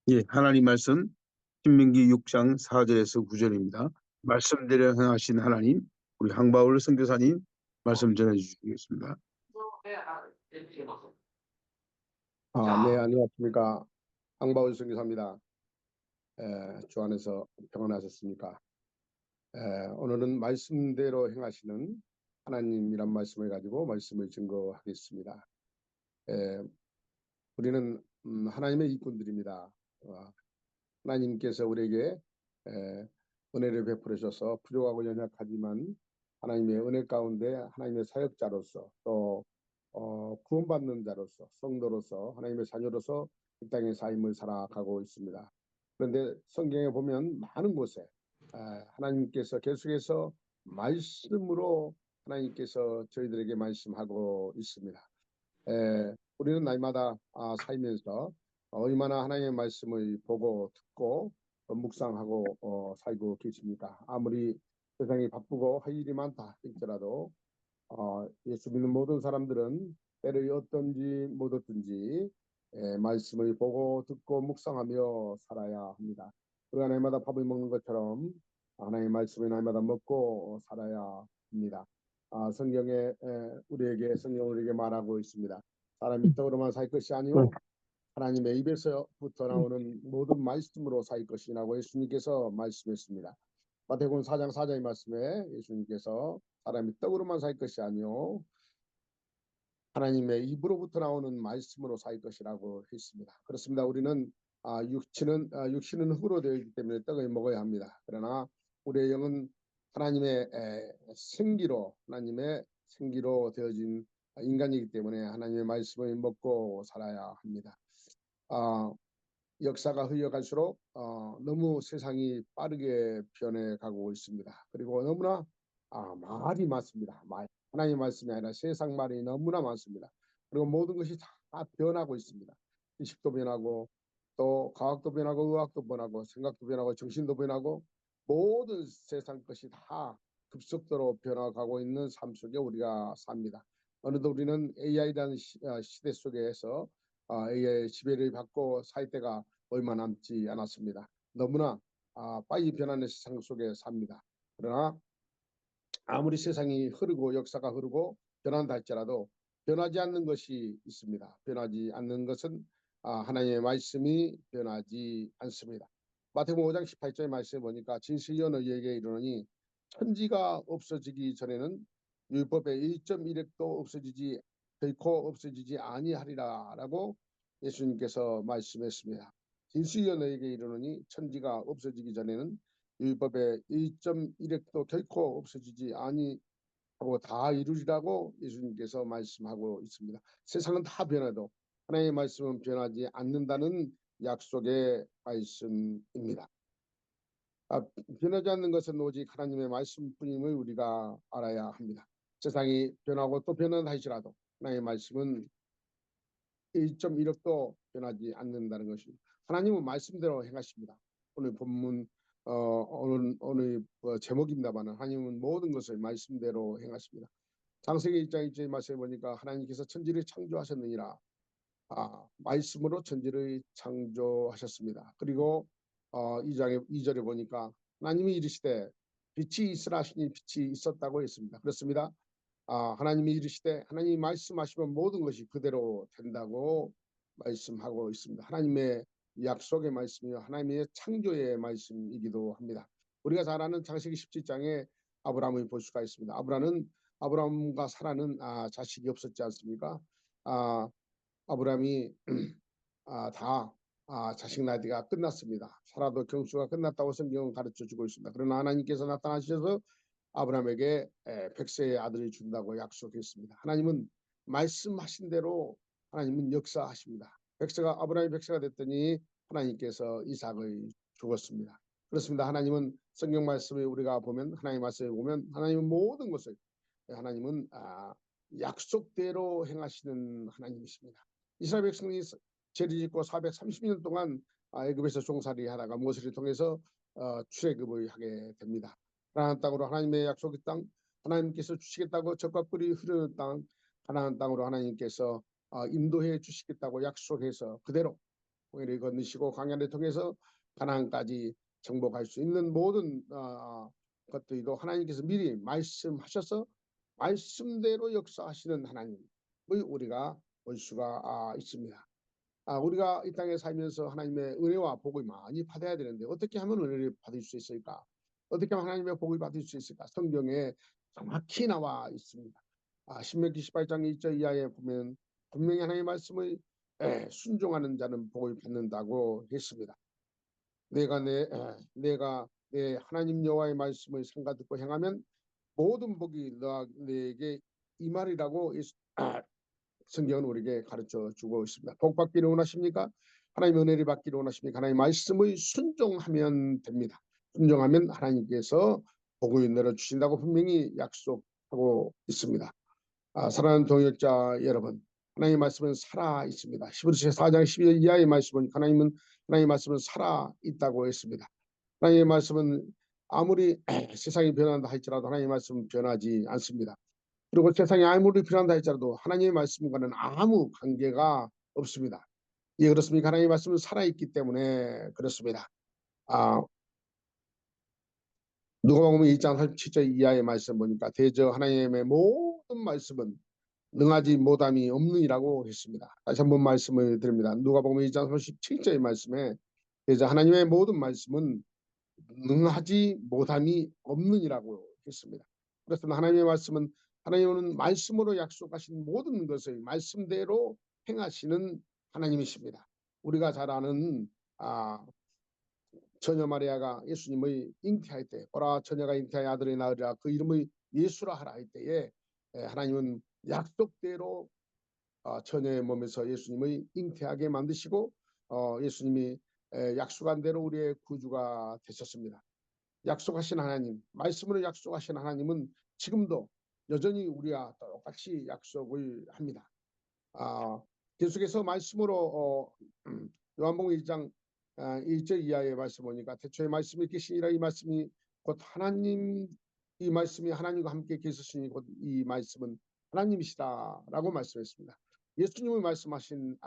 예, 하나님 말씀 신명기 6장 4절에서 9절입니다. 말씀대로 행하신 하나님, 우리 항바울 선교사님 말씀 전해 주시겠습니다. 네, 안녕하십니까. 황바울 선교사입니다. 주 안에서 평안하셨습니까? 오늘은 말씀대로 행하시는 하나님이란 말씀을 가지고 말씀을 증거하겠습니다. 우리는 하나님의 일꾼들입니다. 하나님께서 우리에게 은혜를 베풀어 주셔서 부족하고 연약하지만 하나님의 은혜 가운데 하나님의 사역자로서 또 구원받는 자로서 성도로서 하나님의 자녀로서 이 땅의 삶을 살아가고 있습니다. 그런데 성경에 보면 많은 곳에 하나님께서 계속해서 말씀으로 하나님께서 저희들에게 말씀하고 있습니다. 우리는 날마다 살면서 얼마나 하나님의 말씀을 보고 듣고 묵상하고 살고 계십니까? 아무리 세상이 바쁘고 할 일이 많다 할지라도 예수 믿는 모든 사람들은 때를 어떤지 못 어떤지 말씀을 보고 듣고 묵상하며 살아야 합니다. 우리가 날마다 밥을 먹는 것처럼 하나님의 말씀을 날마다 먹고 살아야 합니다. 성경에 성경 우리에게 말하고 있습니다. 사람이 떡으로만 살 것이 아니요 하나님의 입에서부터 나오는 모든 말씀으로 살 것이라고 예수님께서 말씀했습니다. 마태복음 4장 4절의 말씀에 예수님께서 사람이 떡으로만 살 것이 아니요 하나님의 입으로부터 나오는 말씀으로 살 것이라고 했습니다. 그렇습니다. 우리는 육신은 흙으로 되어 있기 때문에 떡을 먹어야 합니다. 그러나 우리의 영은 하나님의 생기로 되어진 인간이기 때문에 하나님의 말씀을 먹고 살아야 합니다. 역사가 흘러갈수록 너무 세상이 빠르게 변해가고 있습니다. 그리고 너무나 말이 많습니다. 하나님의 말씀이 아니라 세상 말이 너무나 많습니다. 그리고 모든 것이 다 변하고 있습니다. 지식도 변하고 또 과학도 변하고 의학도 변하고 생각도 변하고 정신도 변하고 모든 세상 것이 다 급속도로 변화가고 있는 삶 속에 우리가 삽니다. 어느덧 우리는 AI라는 시대 속에서 AI의 지배를 받고 살 때가 얼마 남지 않았습니다. 너무나 빨리 변하는 세상 속에 삽니다. 그러나 아무리 세상이 흐르고 역사가 흐르고 변한다 할지라도 변하지 않는 것이 있습니다. 변하지 않는 것은 하나님의 말씀이 변하지 않습니다. 마태복음 5장 18절의 말씀에 보니까 진실이 너희에게 이르노니 천지가 없어지기 전에는 율법의 1.1획도 없어지지 결코 없어지지 아니하리라 라고 예수님께서 말씀했습니다. 진실이 너희에게 이르노니 천지가 없어지기 전에는 율법의 1.1획도 결코 없어지지 아니하고 다 이루리라고 예수님께서 말씀하고 있습니다. 세상은 다 변해도 하나님의 말씀은 변하지 않는다는 약속의 말씀입니다. 변하지 않는 것은 오직 하나님의 말씀뿐임을 우리가 알아야 합니다. 세상이 변하고 또 변한다 할지라도 하나님의 말씀은 1.1억도 변하지 않는다는 것입니다. 하나님은 말씀대로 행하십니다. 오늘 본문 오늘 제목입니다만 하나님은 모든 것을 말씀대로 행하십니다. 창세기 1장 1절 말씀해 보니까 하나님께서 천지를 창조하셨느니라. 말씀으로 천지를 창조하셨습니다. 그리고 2절에 보니까 하나님이 이르시되 빛이 있으라 하시니 빛이 있었다고 했습니다. 그렇습니다. 하나님이 이르시되 하나님이 말씀하시면 모든 것이 그대로 된다고 말씀하고 있습니다. 하나님의 약속의 말씀이요 하나님의 창조의 말씀이기도 합니다. 우리가 잘 아는 창세기 17장에 아브라함을 볼 수가 있습니다. 아브라함과 사라는 자식이 없었지 않습니까? 아브라함이 다 자식 나이가 끝났습니다. 사라도 경수가 끝났다고 성경은 가르쳐주고 있습니다. 그러나 하나님께서 나타나셔서 아브라함에게 100세의 아들을 준다고 약속했습니다. 하나님은 말씀하신 대로 하나님은 역사하십니다. 아브라함이 100세가 됐더니 하나님께서 이삭을 주었습니다. 그렇습니다. 하나님은 성경 말씀을 우리가 보면 하나님 말씀을 보면 하나님은 모든 것을 하나님은 약속대로 행하시는 하나님이십니다. 이스라엘 백성이 죄를 짓고 430년 동안 애굽에서 종살이 하다가 모세를 통해서 출애굽을 하게 됩니다. 가나안 땅으로 하나님의 약속의 땅, 하나님께서 주시겠다고 젖과 꿀이 흐르는 땅, 가나안 땅으로 하나님께서 인도해 주시겠다고 약속해서 그대로 홍해를 건너시고 광야를 통해서 가나안까지 정복할 수 있는 모든 것들도 하나님께서 미리 말씀하셔서 말씀대로 역사하시는 하나님의 우리가 볼 수가 있습니다. 우리가 이 땅에 살면서 하나님의 은혜와 복을 많이 받아야 되는데 어떻게 하면 은혜를 받을 수 있을까? 어떻게 하면 하나님의 복을 받을 수 있을까? 성경에 정확히 나와 있습니다. 신명기 18장 1절 이하에 보면 분명히 하나님의 말씀을 순종하는 자는 복을 받는다고 했습니다. 내가 내 하나님 여호와의 말씀을 삼가 듣고 행하면 모든 복이 내게 임하리라고 성경은 우리에게 가르쳐 주고 있습니다. 복 받기를 원하십니까? 하나님의 은혜를 받기를 원하십니까? 하나님의 말씀을 순종하면 됩니다. 순종하면 하나님께서 복을 내려주신다고 분명히 약속하고 있습니다. 사랑하는 동역자 여러분, 하나님의 말씀은 살아 있습니다. 히브리서 4장 12절 이하의 말씀은 하나님의 말씀은 살아 있다고 했습니다. 하나님의 말씀은 아무리 세상이 변한다 할지라도 하나님의 말씀은 변하지 않습니다. 그리고 세상에 아무리 변한다 할지라도 하나님의 말씀과는 아무 관계가 없습니다. 예, 그렇습니까? 하나님의 말씀은 살아있기 때문에 그렇습니다. 누가복음 2장 37절 이하의 말씀 보니까 대저 하나님의 모든 말씀은 능하지 못함이 없느니라고 했습니다. 다시 한번 말씀을 드립니다. 누가복음 2장 37절의 말씀에 대저 하나님의 모든 말씀은 능하지 못함이 없느니라고 했습니다. 그래서 하나님의 말씀은 하나님은 말씀으로 약속하신 모든 것을 말씀대로 행하시는 하나님이십니다. 우리가 잘 아는 처녀 마리아가 예수님의 잉태할 때 보라 처녀가 잉태하여 아들을 낳으리라 그 이름을 예수라 하라 할 때에 하나님은 약속대로 처녀의 몸에서 예수님의 잉태하게 만드시고 예수님이 약속한 대로 우리의 구주가 되셨습니다. 약속하신 하나님, 말씀으로 약속하신 하나님은 지금도 여전히 우리와 똑같이 약속을 합니다. 계속해서 말씀으로 요한복음 1장 1절 이하의 말씀 보니까 태초에 말씀이 계시니라 이 말씀이 곧 하나님 이 말씀이 하나님과 함께 계셨으니 곧 이 말씀은 하나님이시다라고 말씀했습니다. 예수님이 말씀하신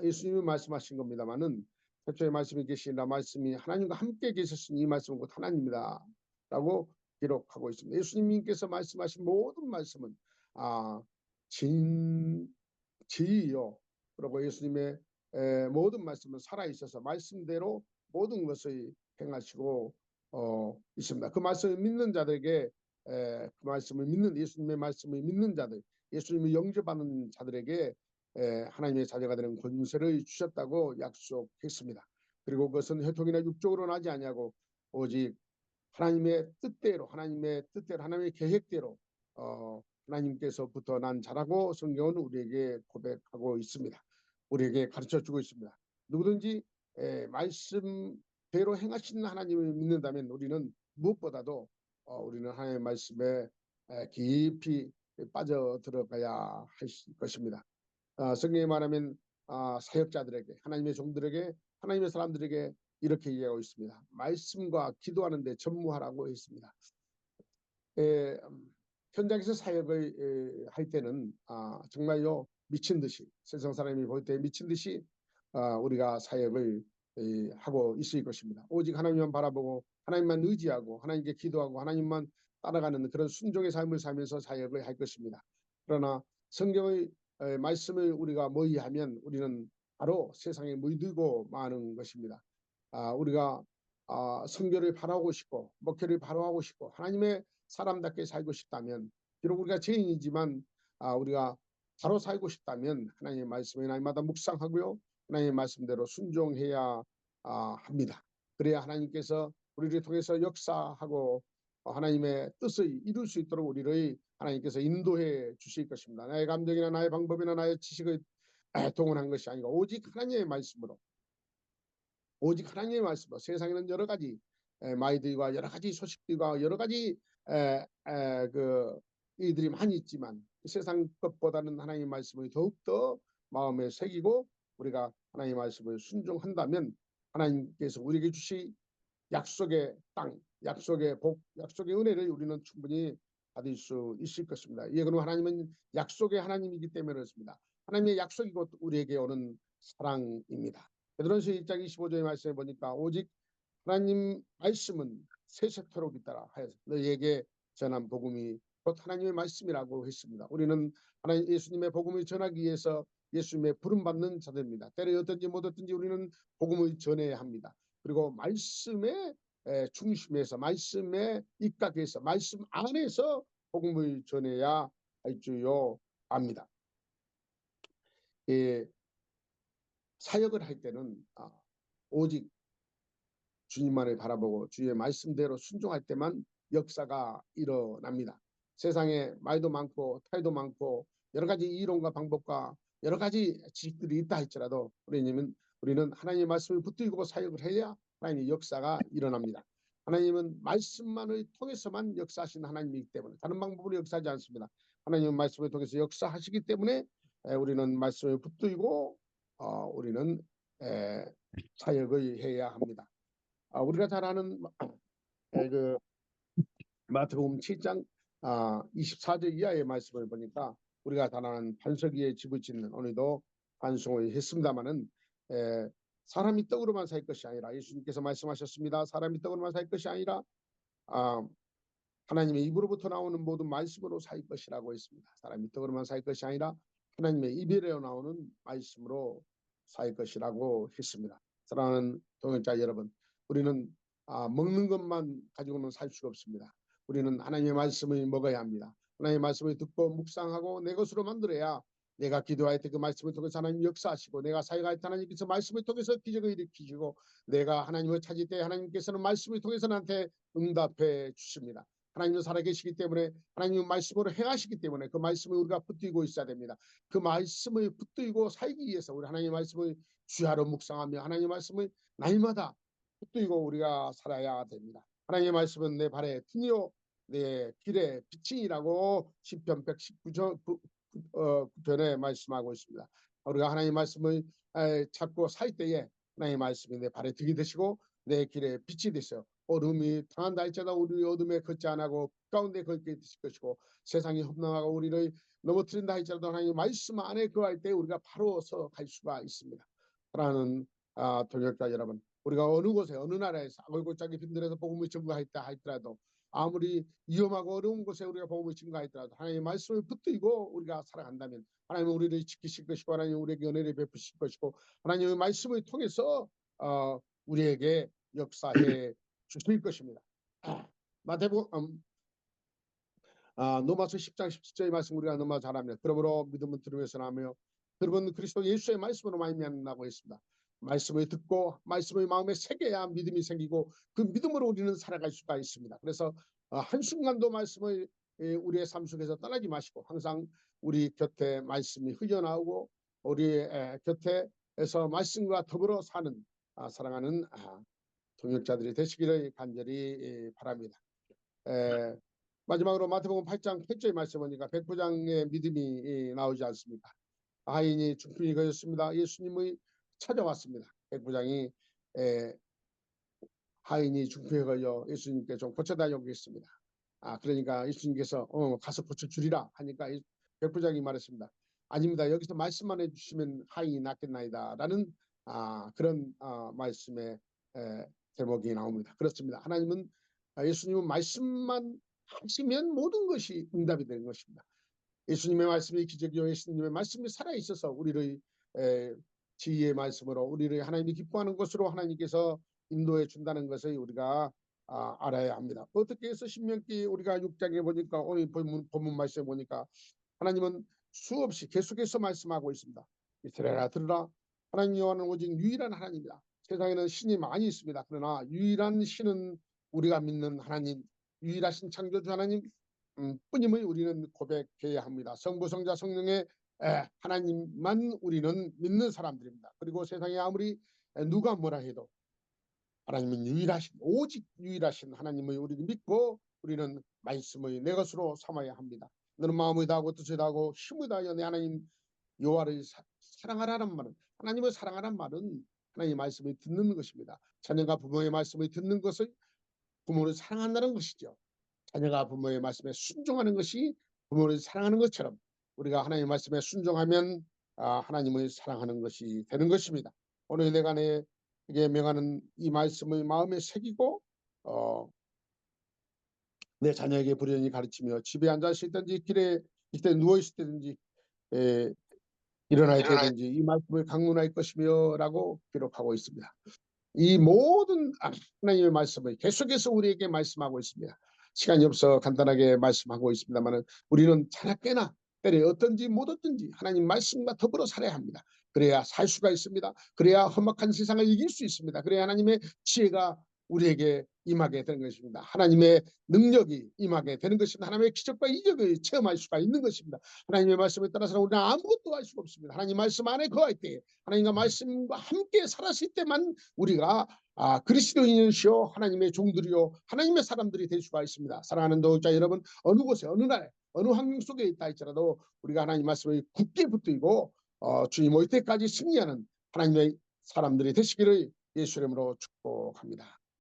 예수님이 말씀하신 겁니다만은 태초에 말씀이 계시니라 말씀이 하나님과 함께 계셨으니 이 말씀은 곧 하나님이다라고 기록하고 있습니다. 예수님께서 말씀하신 모든 말씀은 진리요. 그리고 예수님의 모든 말씀은 살아 있어서 말씀대로 모든 것을 행하시고 있습니다. 그 말씀을 믿는 자들에게 그 말씀을 믿는 예수님의 말씀을 믿는 자들, 예수님을 영접하는 자들에게 하나님의 자녀가 되는 권세를 주셨다고 약속했습니다. 그리고 그것은 혈통이나 육적으로 나지 아니하고 오직 하나님의 뜻대로 하나님의 계획대로 하나님께서부터 난 자라고 성경은 우리에게 고백하고 있습니다. 우리에게 가르쳐주고 있습니다. 누구든지 말씀대로 행하시는 하나님을 믿는다면 우리는 무엇보다도 우리는 하나님의 말씀에 깊이 빠져들어가야 할 것입니다. 성경에 말하면 사역자들에게 하나님의 종들에게 하나님의 사람들에게 이렇게 얘기하고 있습니다. 말씀과 기도하는 데 전무하라고 했습니다. 현장에서 사역을 할 때는 정말요 미친 듯이 세상 사람이 볼 때 미친 듯이 우리가 사역을 하고 있을 것입니다. 오직 하나님만 바라보고 하나님만 의지하고 하나님께 기도하고 하나님만 따라가는 그런 순종의 삶을 살면서 사역을 할 것입니다. 그러나 성경의 말씀을 우리가 모의하면 우리는 바로 세상에 물들고 마는 것입니다. 우리가 선교를 바라고 싶고 목회를 바라고 싶고 하나님의 사람답게 살고 싶다면 비록 우리가 죄인이지만 우리가 바로 살고 싶다면 하나님의 말씀에 날마다 묵상하고요. 하나님의 말씀대로 순종해야 합니다. 그래야 하나님께서 우리를 통해서 역사하고 하나님의 뜻을 이룰 수 있도록 우리를 하나님께서 인도해 주실 것입니다. 나의 감정이나 나의 방법이나 나의 지식을 동원한 것이 아니고 오직 하나님의 말씀으로 세상에는 여러 가지 마이들과 여러 가지 소식들과 여러 가지 이들이 많이 있지만 세상 것보다는 하나님의 말씀을 더욱더 마음에 새기고 우리가 하나님의 말씀을 순종한다면 하나님께서 우리에게 주신 약속의 땅, 약속의 복, 약속의 은혜를 우리는 충분히 받을 수 있을 것입니다. 예, 그럼 하나님은 약속의 하나님이기 때문에 그렇습니다. 하나님의 약속이 곧 우리에게 오는 사랑입니다. 베드로전서 1장 25절의 말씀에 보니까 오직 하나님 말씀은 세세토록 있다라 하여서 너희에게 전한 복음이 곧 하나님의 말씀이라고 했습니다. 우리는 하나님 예수님의 복음을 전하기 위해서 예수님의 부름받는 자들입니다. 때려 어떤지 못 어떤지 우리는 복음을 전해야 합니다. 그리고 말씀의 중심에서 말씀에 입각해서 말씀 안에서 복음을 전해야 할 줄요 압니다. 예, 사역을 할 때는 오직 주님만을 바라보고 주의 말씀대로 순종할 때만 역사가 일어납니다. 세상에 말도 많고 탈도 많고 여러 가지 이론과 방법과 여러 가지 지식들이 있다 할지라도 우리는 하나님의 말씀을 붙들고 사역을 해야 하나님의 역사가 일어납니다. 하나님은 말씀만을 통해서만 역사하신 하나님이기 때문에 다른 방법으로 역사하지 않습니다. 하나님은 말씀을 통해서 역사하시기 때문에 우리는 말씀을 붙들고 우리는 사역을 해야 합니다. 우리가 잘 아는 그 마태복음 7장 24절 이하의 말씀을 보니까 우리가 잘 아는 반석 위에 집을 짓는 오늘도 반송을 했습니다마는 사람이 떡으로만 살 것이 아니라 예수님께서 말씀하셨습니다. 사람이 떡으로만 살 것이 아니라 하나님의 입으로부터 나오는 모든 말씀으로 살 것이라고 했습니다. 사람이 떡으로만 살 것이 아니라 하나님의 입에서 나오는 말씀으로 살 것이라고 했습니다. 사랑하는 동역자 여러분, 우리는 먹는 것만 가지고는 살 수가 없습니다. 우리는 하나님의 말씀을 먹어야 합니다. 하나님의 말씀을 듣고 묵상하고 내 것으로 만들어야 내가 기도할 때 그 말씀을 통해서 하나님 역사하시고 내가 사역할 때 하나님께서 말씀을 통해서 기적을 일으키시고 내가 하나님을 찾을 때 하나님께서는 말씀을 통해서 나한테 응답해 주십니다. 하나님은 살아계시기 때문에 하나님은 말씀으로 행하시기 때문에 그 말씀을 우리가 붙들고 있어야 됩니다. 그 말씀을 붙들고 살기 위해서 우리 하나님의 말씀을 주야로 묵상하며 하나님의 말씀을 날마다 붙들고 우리가 살아야 됩니다. 하나님의 말씀은 내 발에 등이요 내 길에 빛이라고 시편 119편에 말씀하고 있습니다. 우리가 하나님의 말씀을 찾고 살 때에 하나님의 말씀이 내 발에 등이 되시고 내 길에 빛이 되셔 어둠이 당한다 할지라도 우리 어둠에 걷지 않고 가운데 걷게 되실 것이고 세상이 험난하고 우리를 넘어뜨린다 할지라도 하나님의 말씀 안에 거할 때 우리가 바로 서 갈 수가 있습니다. 사랑하는 동역자 여러분, 우리가 어느 곳에 어느 나라에서 얼굴짝이 빈들에서 복음을 전가했다 할지라도 아무리 위험하고 어려운 곳에 우리가 복음을 전가했더라도 하나님의 말씀을 붙들고 우리가 살아간다면 하나님은 우리를 지키실 것이고 하나님은 우리에게 은혜를 베푸실 것이고 하나님의 말씀을 통해서 우리에게 역사해 주실 것입니다. 마태복음 로마서 10장 17절의 말씀 우리가 너무 잘합니다. 그러므로 믿음은 들으면서 나며 들은 그리스도 예수의 말씀으로 말미암는다고 했습니다. 말씀을 듣고 말씀을 마음에 새겨야 믿음이 생기고 그 믿음으로 우리는 살아갈 수가 있습니다. 그래서 한순간도 말씀을 우리의 삶 속에서 떠나지 마시고 항상 우리 곁에 말씀이 흘러나오고 우리 곁에서 말씀과 더불어 사는 사랑하는 동역자들이 되시기를 간절히 바랍니다. 마지막으로 마태복음 8장 8절의 말씀 보니까 백부장의 믿음이 나오지 않습니까? 하인이 중풍이 걸렸습니다. 예수님이 찾아왔습니다. 백부장이 하인이 중풍에 걸려 예수님께 좀 고쳐달라고 했습니다. 그러니까 예수님께서 가서 고쳐주리라 하니까 백부장이 말했습니다. 아닙니다. 여기서 말씀만 해주시면 하인이 낫겠나이다 라는 그런 말씀의 제목이 나옵니다. 그렇습니다. 하나님은 예수님은 말씀만 하시면 모든 것이 응답이 되는 것입니다. 예수님의 말씀이 기적이요 예수님의 말씀이 살아있어서 우리를 지혜의 말씀으로 우리를 하나님이 기뻐하는 것으로 하나님께서 인도해 준다는 것을 우리가 알아야 합니다. 어떻게 해서 신명기 우리가 6장에 보니까 오늘 본문 말씀에 보니까 하나님은 수없이 계속해서 말씀하고 있습니다. 이스라엘아 들으라 하나님 여호와는 오직 유일한 하나님이다. 세상에는 신이 많이 있습니다. 그러나 유일한 신은 우리가 믿는 하나님 유일하신 창조주 하나님 뿐임을 우리는 고백해야 합니다. 성부 성자 성령의 하나님만 우리는 믿는 사람들입니다. 그리고 세상에 아무리 누가 뭐라 해도 하나님은 유일하신 오직 유일하신 하나님을 우리가 믿고 우리는 말씀을 내 것으로 삼아야 합니다. 너는 마음을 다하고 뜻을 다하고 힘을 다하여 내 하나님 여호와를 사랑하라는 말은 하나님을 사랑하라는 말은 하나님의 말씀을 듣는 것입니다. 자녀가 부모의 말씀을 듣는 것을 부모를 사랑한다는 것이죠. 자녀가 부모의 말씀에 순종하는 것이 부모를 사랑하는 것처럼 우리가 하나님의 말씀에 순종하면 하나님을 사랑하는 것이 되는 것입니다. 오늘 내가 내게 명하는 이 말씀을 마음에 새기고 내 자녀에게 부지런히 가르치며 집에 앉아 있든지 길에 이때 누워 있을 때든지 일어날 때든지 이 말씀을 강론할 것이며라고 기록하고 있습니다. 이 모든 하나님의 말씀을 계속해서 우리에게 말씀하고 있습니다. 시간이 없어 간단하게 말씀하고 있습니다만 우리는 자나깨나 때에 어떤지 못 어떤지 하나님 말씀과 더불어 살아야 합니다. 그래야 살 수가 있습니다. 그래야 험악한 세상을 이길 수 있습니다. 그래야 하나님의 지혜가 우리에게 임하게 되는 것입니다. 하나님의 능력이 임하게 되는 것입니다. 하나님의 기적과 이적을 체험할 수가 있는 것입니다. 하나님의 말씀에 따라서는 우리는 아무것도 할 수가 없습니다. 하나님 말씀 안에 거할 때 하나님과 말씀과 함께 살았을 때만 우리가 그리스도인이시여 하나님의 종들이요 하나님의 사람들이 될 수가 있습니다. 사랑하는 도자 여러분, 어느 곳에 어느 날 어느 환경 속에 있다 할지라도 우리가 하나님 말씀에 굳게 붙들고 주님 올 때까지 승리하는 하나님의 사람들이 되시기를 예수 이름으로 축복합니다.